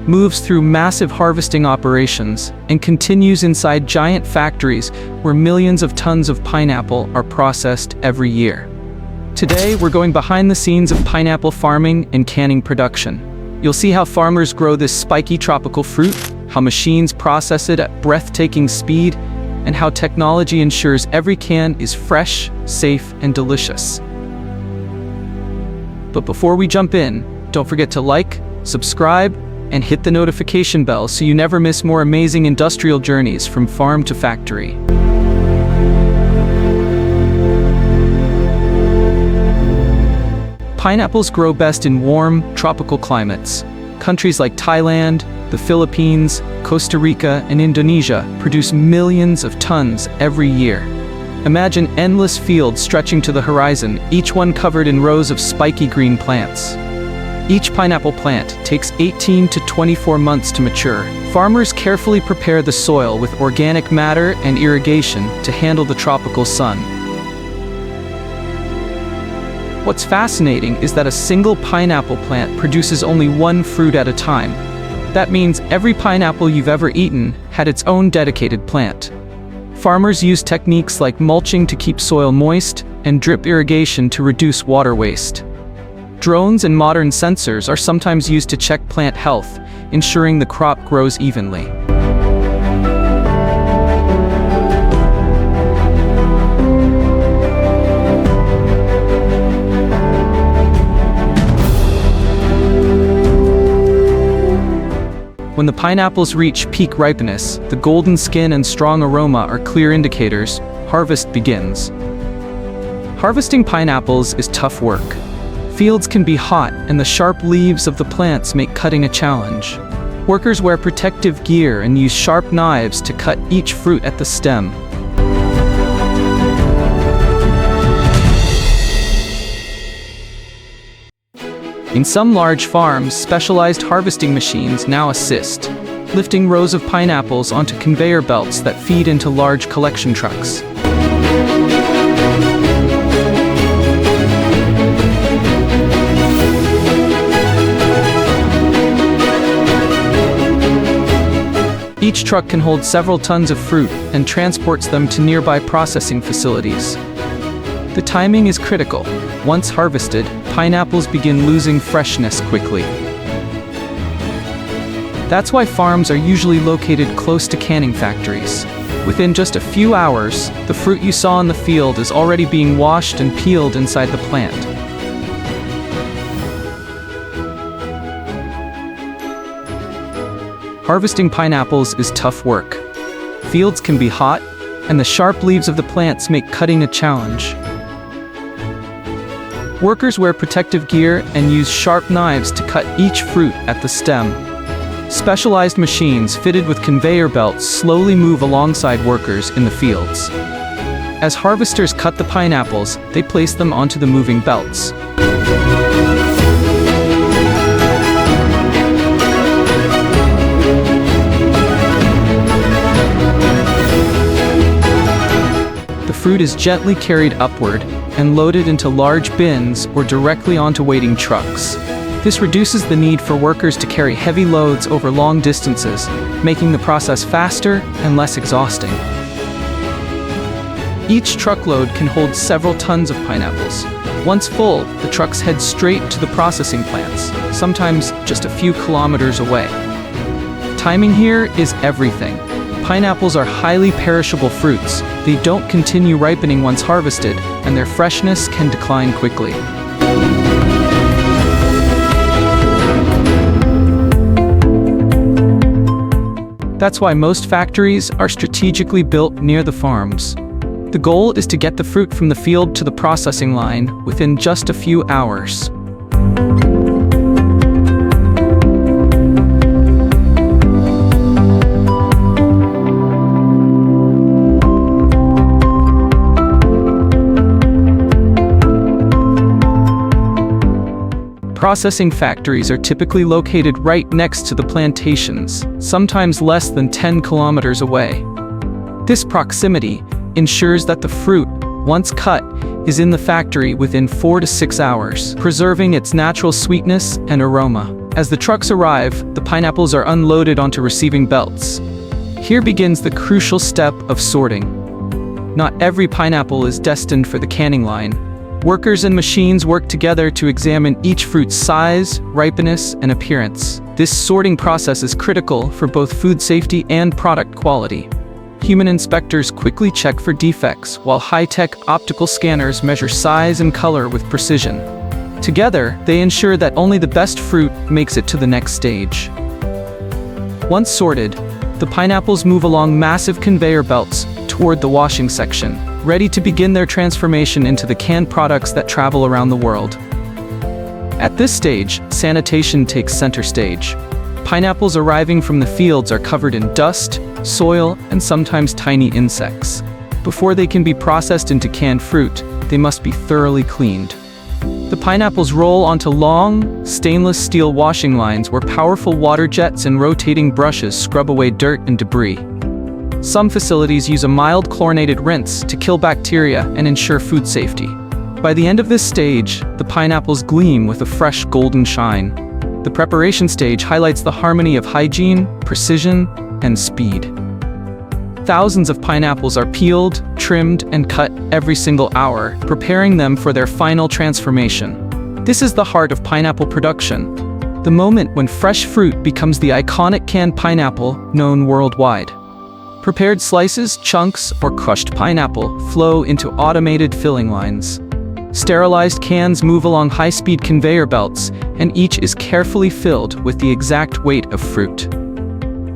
moves through massive harvesting operations and continues inside giant factories where millions of tons of pineapple are processed every year. Today, we're going behind the scenes of pineapple farming and canning production. You'll see how farmers grow this spiky tropical fruit, how machines process it at breathtaking speed, and how technology ensures every can is fresh, safe, and delicious. But before we jump in, don't forget to like, subscribe, and hit the notification bell so you never miss more amazing industrial journeys from farm to factory. Pineapples grow best in warm, tropical climates. Countries like Thailand, the Philippines, Costa Rica, and Indonesia produce millions of tons every year. Imagine endless fields stretching to the horizon, each one covered in rows of spiky green plants. Each pineapple plant takes 18 to 24 months to mature. Farmers carefully prepare the soil with organic matter and irrigation to handle the tropical sun. What's fascinating is that a single pineapple plant produces only one fruit at a time. That means every pineapple you've ever eaten had its own dedicated plant. Farmers use techniques like mulching to keep soil moist and drip irrigation to reduce water waste. Drones and modern sensors are sometimes used to check plant health, ensuring the crop grows evenly. When the pineapples reach peak ripeness, the golden skin and strong aroma are clear indicators. Harvest begins. Harvesting pineapples is tough work. Fields can be hot, and the sharp leaves of the plants make cutting a challenge. Workers wear protective gear and use sharp knives to cut each fruit at the stem. In some large farms, specialized harvesting machines now assist, lifting rows of pineapples onto conveyor belts that feed into large collection trucks. Each truck can hold several tons of fruit and transports them to nearby processing facilities. The timing is critical. Once harvested, pineapples begin losing freshness quickly. That's why farms are usually located close to canning factories. Within just a few hours, the fruit you saw in the field is already being washed and peeled inside the plant. Harvesting pineapples is tough work. Fields can be hot, and the sharp leaves of the plants make cutting a challenge. Workers wear protective gear and use sharp knives to cut each fruit at the stem. Specialized machines fitted with conveyor belts slowly move alongside workers in the fields. As harvesters cut the pineapples, they place them onto the moving belts. The fruit is gently carried upward and loaded into large bins or directly onto waiting trucks. This reduces the need for workers to carry heavy loads over long distances, making the process faster and less exhausting. Each truckload can hold several tons of pineapples. Once full, the trucks head straight to the processing plants, sometimes just a few kilometers away. Timing here is everything. Pineapples are highly perishable fruits. They don't continue ripening once harvested, and their freshness can decline quickly. That's why most factories are strategically built near the farms. The goal is to get the fruit from the field to the processing line within just a few hours. Processing factories are typically located right next to the plantations, sometimes less than 10 kilometers away. This proximity ensures that the fruit, once cut, is in the factory within 4 to 6 hours, preserving its natural sweetness and aroma. As the trucks arrive, the pineapples are unloaded onto receiving belts. Here begins the crucial step of sorting. Not every pineapple is destined for the canning line. Workers and machines work together to examine each fruit's size, ripeness, and appearance. This sorting process is critical for both food safety and product quality. Human inspectors quickly check for defects, while high-tech optical scanners measure size and color with precision. Together, they ensure that only the best fruit makes it to the next stage. Once sorted, the pineapples move along massive conveyor belts toward the washing section, ready to begin their transformation into the canned products that travel around the world. At this stage, sanitation takes center stage. Pineapples arriving from the fields are covered in dust, soil, and sometimes tiny insects. Before they can be processed into canned fruit, they must be thoroughly cleaned. The pineapples roll onto long, stainless steel washing lines where powerful water jets and rotating brushes scrub away dirt and debris. Some facilities use a mild chlorinated rinse to kill bacteria and ensure food safety. By the end of this stage, the pineapples gleam with a fresh golden shine. The preparation stage highlights the harmony of hygiene, precision, and speed. Thousands of pineapples are peeled, trimmed, and cut every single hour, preparing them for their final transformation. This is the heart of pineapple production, the moment when fresh fruit becomes the iconic canned pineapple known worldwide. Prepared slices, chunks, or crushed pineapple flow into automated filling lines. Sterilized cans move along high-speed conveyor belts, and each is carefully filled with the exact weight of fruit.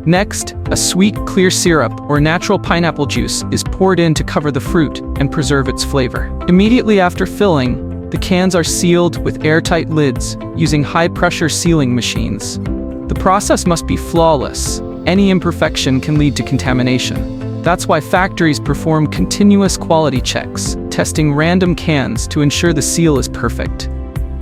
Next, a sweet, clear syrup or natural pineapple juice is poured in to cover the fruit and preserve its flavor. Immediately after filling, the cans are sealed with airtight lids using high-pressure sealing machines. The process must be flawless. Any imperfection can lead to contamination. That's why factories perform continuous quality checks, testing random cans to ensure the seal is perfect.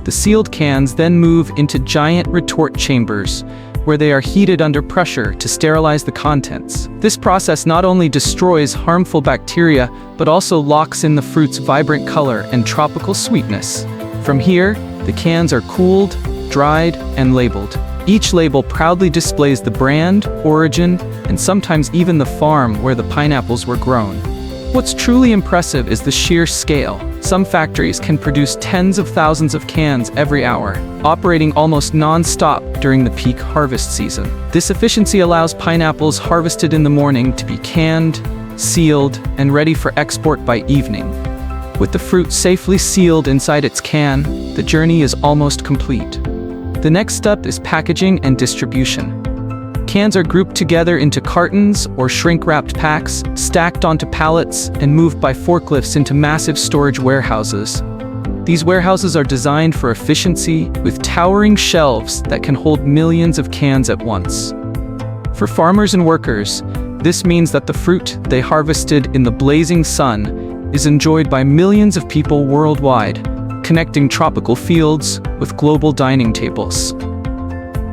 The sealed cans then move into giant retort chambers, where they are heated under pressure to sterilize the contents. This process not only destroys harmful bacteria, but also locks in the fruit's vibrant color and tropical sweetness. From here, the cans are cooled, dried, and labeled. Each label proudly displays the brand, origin, and sometimes even the farm where the pineapples were grown. What's truly impressive is the sheer scale. Some factories can produce tens of thousands of cans every hour, operating almost non-stop during the peak harvest season. This efficiency allows pineapples harvested in the morning to be canned, sealed, and ready for export by evening. With the fruit safely sealed inside its can, the journey is almost complete. The next step is packaging and distribution. Cans are grouped together into cartons or shrink-wrapped packs, stacked onto pallets, and moved by forklifts into massive storage warehouses. These warehouses are designed for efficiency, with towering shelves that can hold millions of cans at once. For farmers and workers, this means that the fruit they harvested in the blazing sun is enjoyed by millions of people worldwide, connecting tropical fields with global dining tables.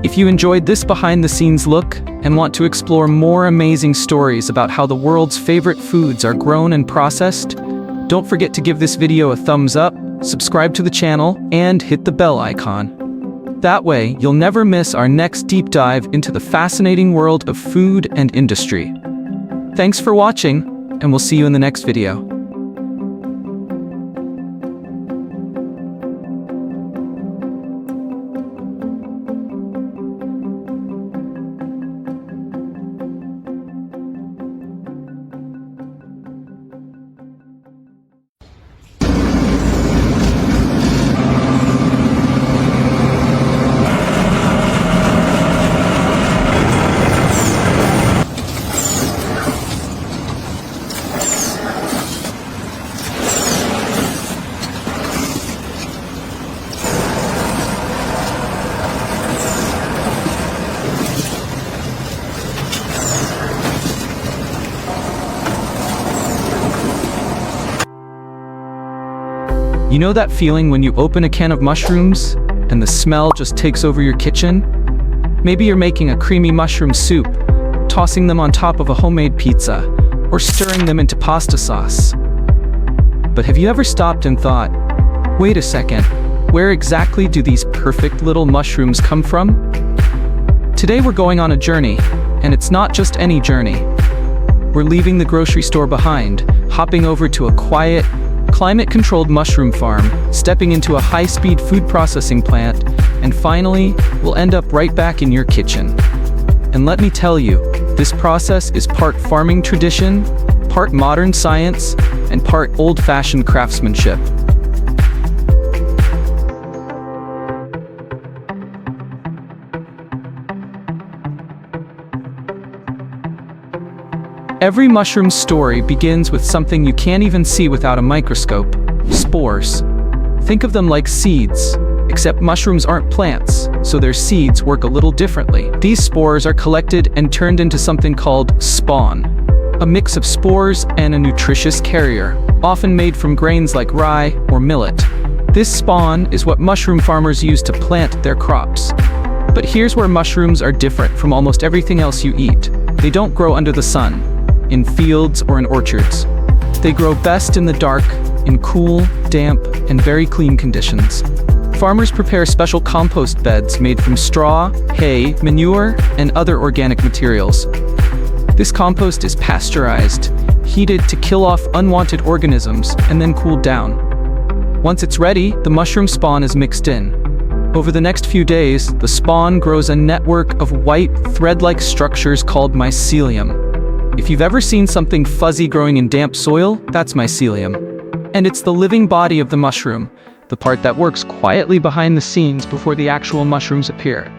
If you enjoyed this behind-the-scenes look and want to explore more amazing stories about how the world's favorite foods are grown and processed, don't forget to give this video a thumbs up, subscribe to the channel, and hit the bell icon. That way, you'll never miss our next deep dive into the fascinating world of food and industry. Thanks for watching, and we'll see you in the next video. You know that feeling when you open a can of mushrooms and the smell just takes over your kitchen? Maybe you're making a creamy mushroom soup, tossing them on top of a homemade pizza, or stirring them into pasta sauce. But have you ever stopped and thought, wait a second, Where exactly do these perfect little mushrooms come from? Today we're going on a journey, and it's not just any journey. We're leaving the grocery store behind, hopping over to a quiet, climate-controlled mushroom farm, stepping into a high-speed food processing plant, and finally, we'll end up right back in your kitchen. And let me tell you, this process is part farming tradition, part modern science, and part old-fashioned craftsmanship. Every mushroom's story begins with something you can't even see without a microscope: spores. Think of them like seeds, except mushrooms aren't plants, so their seeds work a little differently. These spores are collected and turned into something called spawn, a mix of spores and a nutritious carrier, often made from grains like rye or millet. This spawn is what mushroom farmers use to plant their crops. But here's where mushrooms are different from almost everything else you eat. They don't grow under the sun, in fields or in orchards. They grow best in the dark, in cool, damp, and very clean conditions. Farmers prepare special compost beds made from straw, hay, manure, and other organic materials. This compost is pasteurized, heated to kill off unwanted organisms, and then cooled down. Once it's ready, the mushroom spawn is mixed in. Over the next few days, the spawn grows a network of white, thread-like structures called mycelium. If you've ever seen something fuzzy growing in damp soil, that's mycelium. And it's the living body of the mushroom, the part that works quietly behind the scenes before the actual mushrooms appear.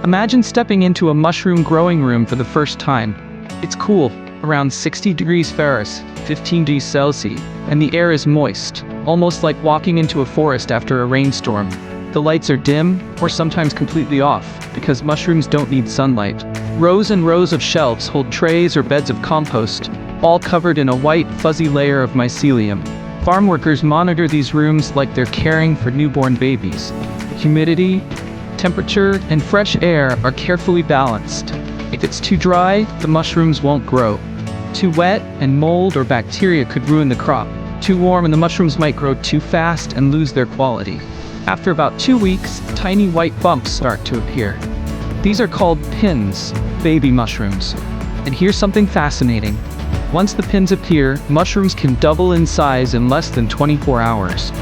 Imagine stepping into a mushroom growing room for the first time. It's cool, around 60 degrees Fahrenheit, 15 degrees Celsius, and the air is moist, almost like walking into a forest after a rainstorm. The lights are dim, or sometimes completely off, because mushrooms don't need sunlight. Rows and rows of shelves hold trays or beds of compost, all covered in a white, fuzzy layer of mycelium. Farm workers monitor these rooms like they're caring for newborn babies. Humidity, temperature, and fresh air are carefully balanced. If it's too dry, the mushrooms won't grow. Too wet, and mold or bacteria could ruin the crop. Too warm, and the mushrooms might grow too fast and lose their quality. After about 2 weeks, tiny white bumps start to appear. These are called pins, baby mushrooms. And here's something fascinating. Once the pins appear, mushrooms can double in size in less than 24 hours.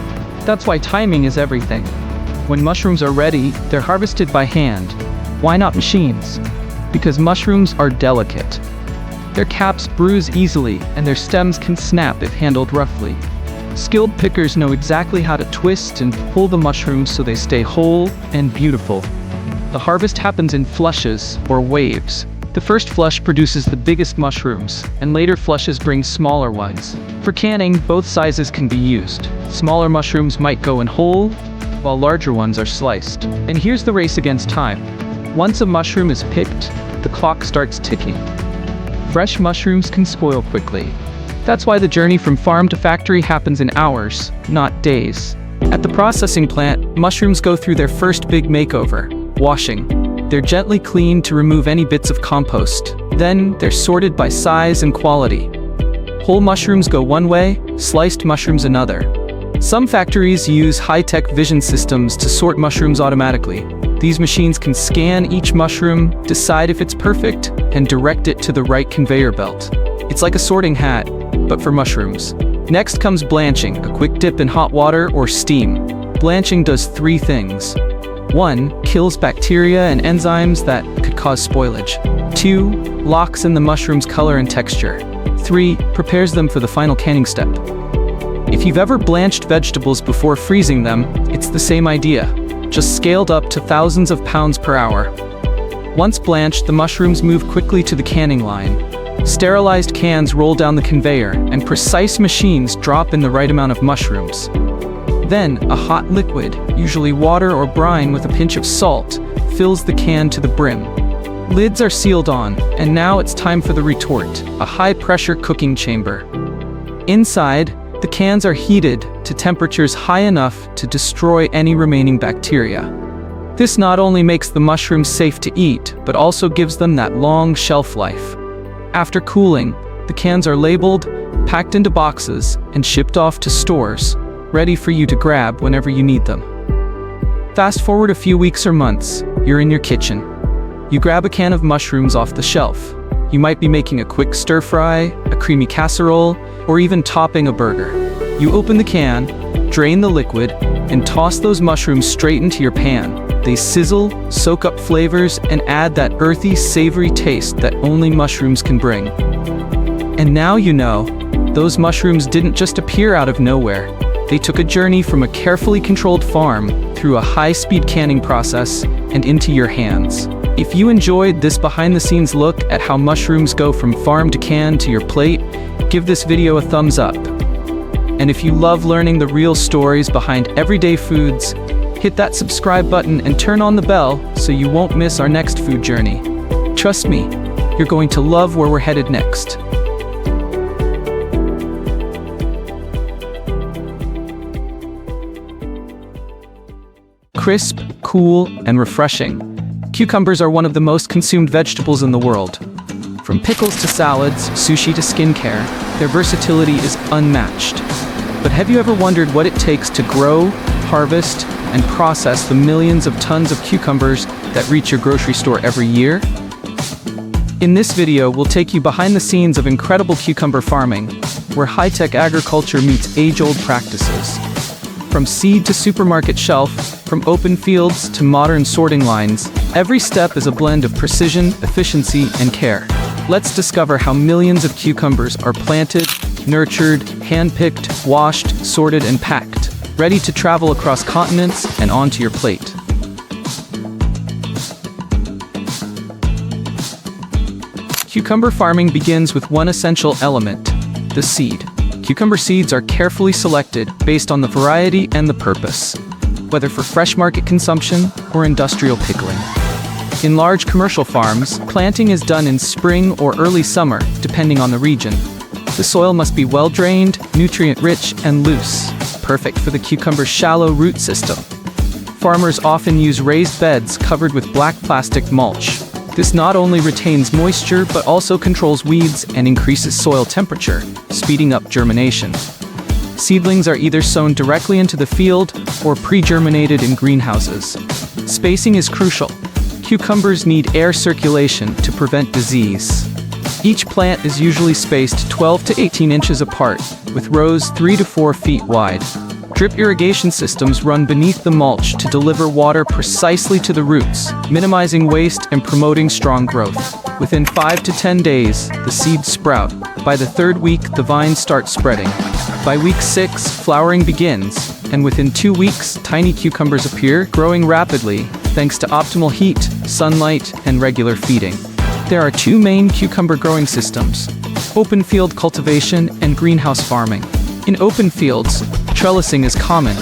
That's why timing is everything. When mushrooms are ready, they're harvested by hand. Why not machines? Because mushrooms are delicate. Their caps bruise easily, and their stems can snap if handled roughly. Skilled pickers know exactly how to twist and pull the mushrooms so they stay whole and beautiful. The harvest happens in flushes, or waves. The first flush produces the biggest mushrooms, and later flushes bring smaller ones. For canning, both sizes can be used. Smaller mushrooms might go in whole, while larger ones are sliced. And here's the race against time. Once a mushroom is picked, the clock starts ticking. Fresh mushrooms can spoil quickly. That's why the journey from farm to factory happens in hours, not days. At the processing plant, mushrooms go through their first big makeover, washing. They're gently cleaned to remove any bits of compost. Then, they're sorted by size and quality. Whole mushrooms go one way, sliced mushrooms another. Some factories use high-tech vision systems to sort mushrooms automatically. These machines can scan each mushroom, decide if it's perfect, and direct it to the right conveyor belt. It's like a sorting hat, but for mushrooms. Next comes blanching, a quick dip in hot water or steam. Blanching does 3 things. 1. Kills bacteria and enzymes that could cause spoilage. 2. Locks in the mushroom's color and texture. 3. Prepares them for the final canning step. If you've ever blanched vegetables before freezing them, it's the same idea, just scaled up to thousands of pounds per hour. Once blanched, the mushrooms move quickly to the canning line. Sterilized cans roll down the conveyor, and precise machines drop in the right amount of mushrooms. Then, a hot liquid, usually water or brine with a pinch of salt, fills the can to the brim. Lids are sealed on, and now it's time for the retort, a high-pressure cooking chamber. Inside, the cans are heated to temperatures high enough to destroy any remaining bacteria. This not only makes the mushrooms safe to eat, but also gives them that long shelf life. After cooling, the cans are labeled, packed into boxes, and shipped off to stores, ready for you to grab whenever you need them. Fast forward a few weeks or months, you're in your kitchen. You grab a can of mushrooms off the shelf. You might be making a quick stir-fry, a creamy casserole, or even topping a burger. You open the can, drain the liquid, and toss those mushrooms straight into your pan. They sizzle, soak up flavors, and add that earthy, savory taste that only mushrooms can bring. And now you know, those mushrooms didn't just appear out of nowhere. They took a journey from a carefully controlled farm through a high-speed canning process and into your hands. If you enjoyed this behind-the-scenes look at how mushrooms go from farm to can to your plate, give this video a thumbs up. And if you love learning the real stories behind everyday foods, hit that subscribe button and turn on the bell so you won't miss our next food journey. Trust me, you're going to love where we're headed next. Crisp, cool, and refreshing. Cucumbers are one of the most consumed vegetables in the world. From pickles to salads, sushi to skincare, their versatility is unmatched. But have you ever wondered what it takes to grow, harvest, and process the millions of tons of cucumbers that reach your grocery store every year? In this video, we'll take you behind the scenes of incredible cucumber farming, where high-tech agriculture meets age-old practices. From seed to supermarket shelf, from open fields to modern sorting lines, every step is a blend of precision, efficiency, and care. Let's discover how millions of cucumbers are planted, nurtured, hand-picked, washed, sorted, and packed, ready to travel across continents and onto your plate. Cucumber farming begins with one essential element: the seed. Cucumber seeds are carefully selected based on the variety and the purpose, whether for fresh market consumption or industrial pickling. In large commercial farms, planting is done in spring or early summer, depending on the region. The soil must be well-drained, nutrient-rich, and loose, perfect for the cucumber's shallow root system. Farmers often use raised beds covered with black plastic mulch. This not only retains moisture, but also controls weeds and increases soil temperature, speeding up germination. Seedlings are either sown directly into the field or pre-germinated in greenhouses. Spacing is crucial. Cucumbers need air circulation to prevent disease. Each plant is usually spaced 12 to 18 inches apart, with rows 3 to 4 feet wide. Drip irrigation systems run beneath the mulch to deliver water precisely to the roots, minimizing waste and promoting strong growth. Within 5 to 10 days, the seeds sprout. By the third week, the vines start spreading. By week 6, flowering begins, and within 2 weeks, tiny cucumbers appear, growing rapidly thanks to optimal heat, sunlight, and regular feeding. There are 2 main cucumber growing systems: open field cultivation and greenhouse farming. In open fields, trellising is common.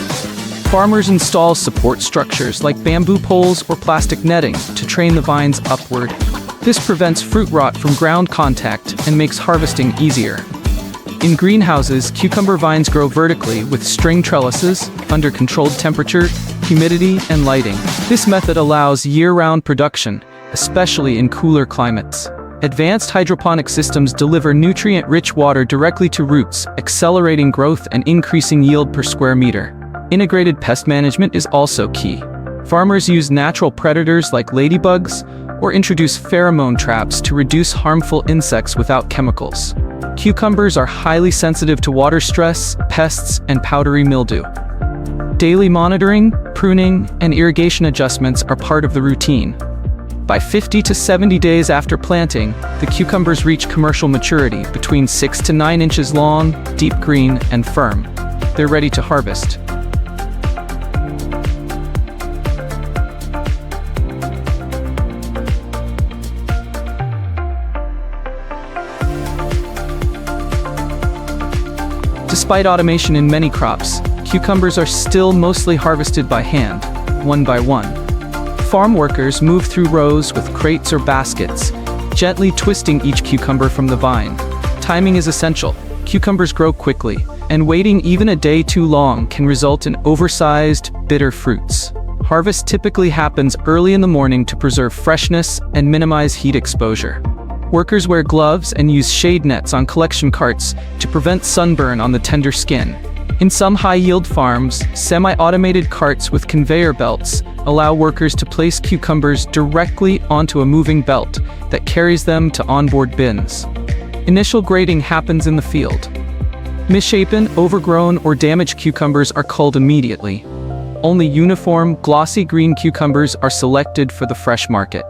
Farmers install support structures like bamboo poles or plastic netting to train the vines upward. This prevents fruit rot from ground contact and makes harvesting easier. In greenhouses, cucumber vines grow vertically with string trellises under controlled temperature, humidity, and lighting. This method allows year-round production, especially in cooler climates. Advanced hydroponic systems deliver nutrient-rich water directly to roots, accelerating growth and increasing yield per square meter. Integrated pest management is also key. Farmers use natural predators like ladybugs or introduce pheromone traps to reduce harmful insects without chemicals. Cucumbers are highly sensitive to water stress, pests, and powdery mildew. Daily monitoring, pruning, and irrigation adjustments are part of the routine. By 50 to 70 days after planting, the cucumbers reach commercial maturity, between 6 to 9 inches long, deep green, and firm. They're ready to harvest. Despite automation in many crops, cucumbers are still mostly harvested by hand, one by one. Farm workers move through rows with crates or baskets, gently twisting each cucumber from the vine. Timing is essential. Cucumbers grow quickly, and waiting even a day too long can result in oversized, bitter fruits. Harvest typically happens early in the morning to preserve freshness and minimize heat exposure. Workers wear gloves and use shade nets on collection carts to prevent sunburn on the tender skin. In some high-yield farms, semi-automated carts with conveyor belts allow workers to place cucumbers directly onto a moving belt that carries them to onboard bins. Initial grading happens in the field. Misshapen, overgrown, or damaged cucumbers are culled immediately. Only uniform, glossy green cucumbers are selected for the fresh market.